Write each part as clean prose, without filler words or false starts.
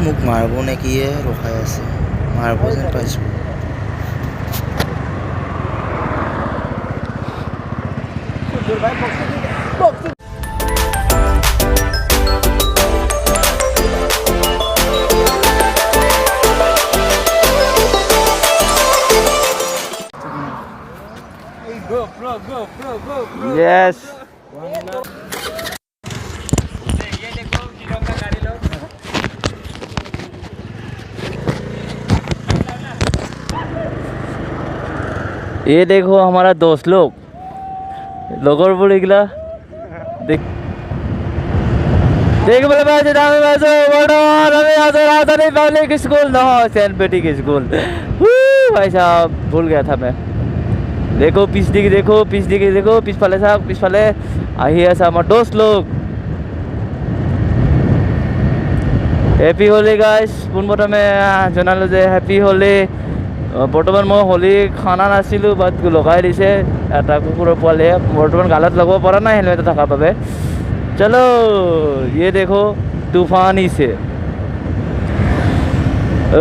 মোক মাৰিব নেকিয়ে ৰখাই আছে, মাৰিব যেন পাইছোঁ। Yes. ये देखो हमारा दोस्त लोग लोगों बोले गिला देख देख बोले बाजे दामे बाजो बड़ो हमें आजो राजधानी पब्लिक स्कूल ना सेंट पेटिक स्कूल। भाई साहब भूल गया था मैं। देखो पिछ दिखे देखो पिछफाले साहब पिछफाले आही আছে আমার दोस्त लोग। हैप्पी होली गाइस পোনপ্ৰথমে জনালো যে হ্যাপি হোলি। বৰ্তমান মই হোলি খানা নাছিলোঁ বাট লগাই দিছে এটা কুকুৰৰ পোৱালিয়ে বৰ্তমান গালত লগাব পৰা নাই হেলমেট থকাৰ বাবে। চলো ये देखो तूफानी से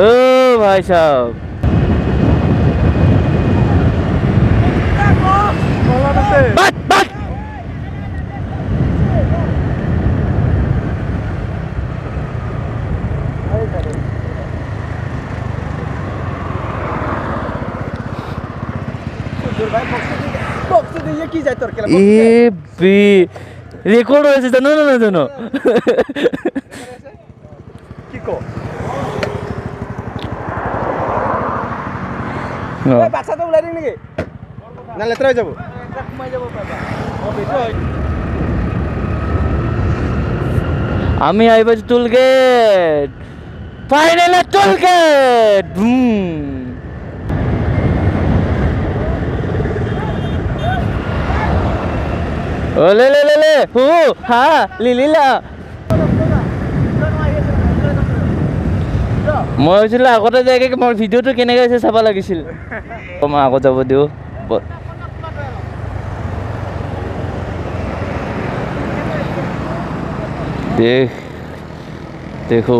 ओ भाई साहब बट बट রেকর্ড হয়েছে জানো না জানো কি কো বাচ্চা তো উলাই দিন নাকি না লেতরা হয়ে যাব কমাই যাব বাবা ও বেটো আমি আইবাজ টুল গেট ফাইনাল টুল গেট ओ ले ले ले ले हु हाँ लिलीला মই ভাবিছিলোঁ আগতে যায়গৈ মোৰ ভিডিঅ'টো কেনেকৈ হৈছে চাব লাগিছিল। মই আগত যাব দিওঁ দেখ দেখো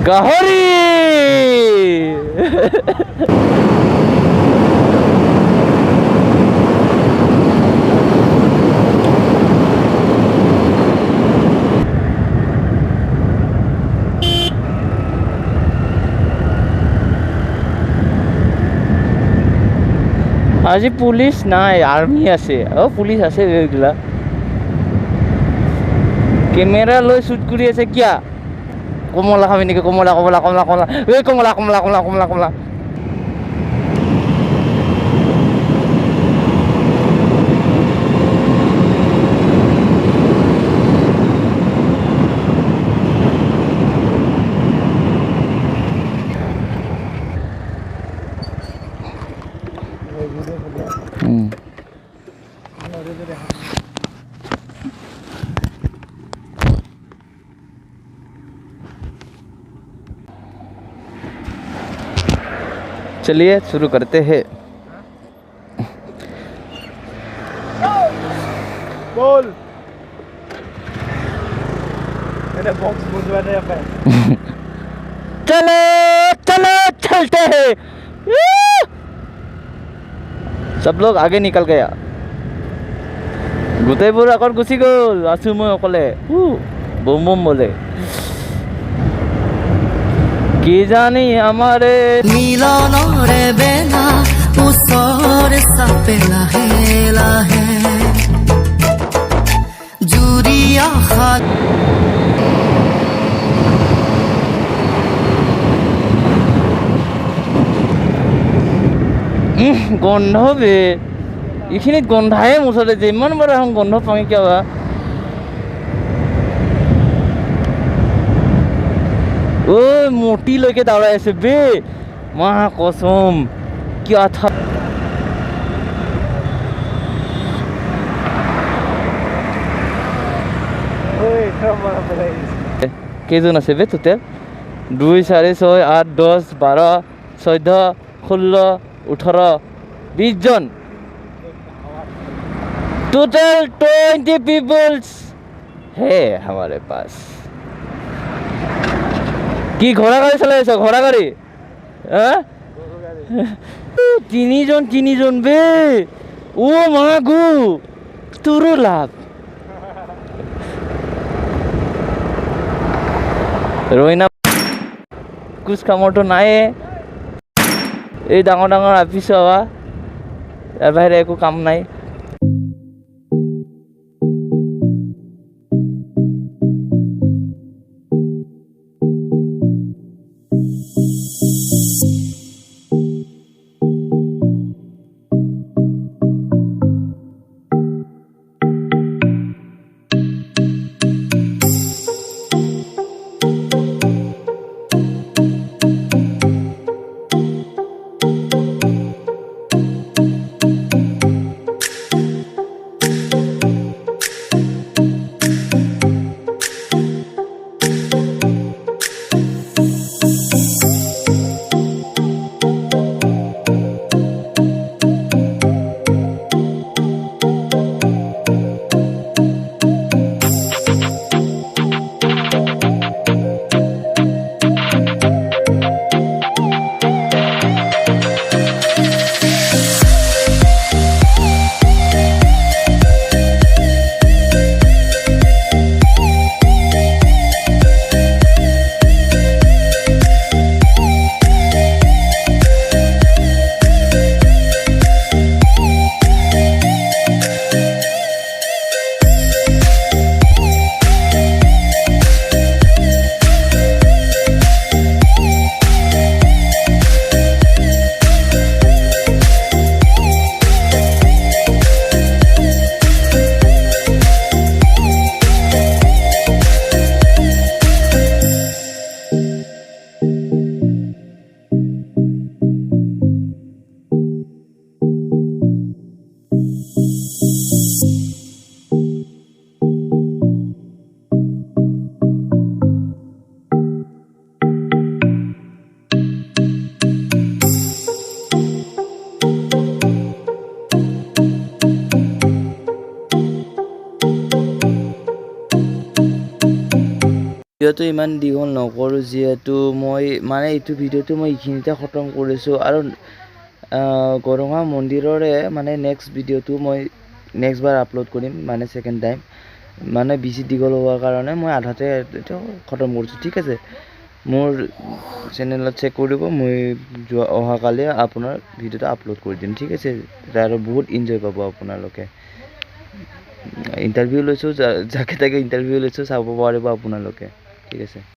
গাহৰি আজি পুলিচ নাই আৰ্মি আছে পুলিচ আছে এইগিলা কেমেৰা লৈ শ্বুট কৰি আছে কিয়া কমলা খাবি নেকি কমলা কমলা কমলা কমলা এই কমলা কমলা কমলা কমলা কমলা चलिए शुरू करते हैं। बोल मेरे बॉक्स बुझवाने पे चलो चलो चलते हैं। सब लोग आगे निकल गया গোটেইবোৰ আগত গুচি গ'ল আছো মই অকলে বুম বুম বলে কি জানি আমারে মিলনরে বেলা ওচৰে চাপে লাহে লাহে জুৰি আশা গন্ধ বে এইখিনিত গন্ধায়ে মুঠতে যে ইমান বড় এখন গন্ধ পাওঁ কিয় বা ঐ মূৰ্তিলৈকে দাঁড়াই আছে বে মা কসম কিয় থা কেইজন আছে বে টোটেল 2 4 6 8 10 12 14 16 18 20 জন टोटल 20 पीपल्स है हमारे पास কি ঘোড়া গাড়ি চলাই আছো ঘোড়া গাড়ি হ্যাঁ তিনজন বে ও মা গো তোরও লাভ ৰইনা কুছ কামতো নাই এই ডাঙৰ অফিচ হোৱা ইয়াৰ বাহিৰে একো কাম নাই ভিডিঅ'টো ইমান দীঘল নকৰোঁ যিহেতু মই মানে এইটো ভিডিঅ'টো মই এইখিনিতে খতম কৰিছোঁ আৰু গৰঙা মন্দিৰৰে মানে নেক্সট ভিডিঅ'টো মই নেক্সট বাৰ আপলোড কৰিম মানে ছেকেণ্ড টাইম মানে বেছি দীঘল হোৱাৰ কাৰণে মই আধাতে এইটো খতম কৰিছোঁ ঠিক আছে মোৰ চেনেলত চেক কৰি দিব মই অহাকালি আপোনাৰ ভিডিঅ'টো আপলোড কৰি দিম ঠিক আছে আৰু বহুত এনজয় পাব আপোনালোকে ইণ্টাৰভিউ লৈছোঁ যাকে তাকে ইণ্টাৰভিউ লৈছোঁ চাব পাৰিব আপোনালোকে ঠিক আছে।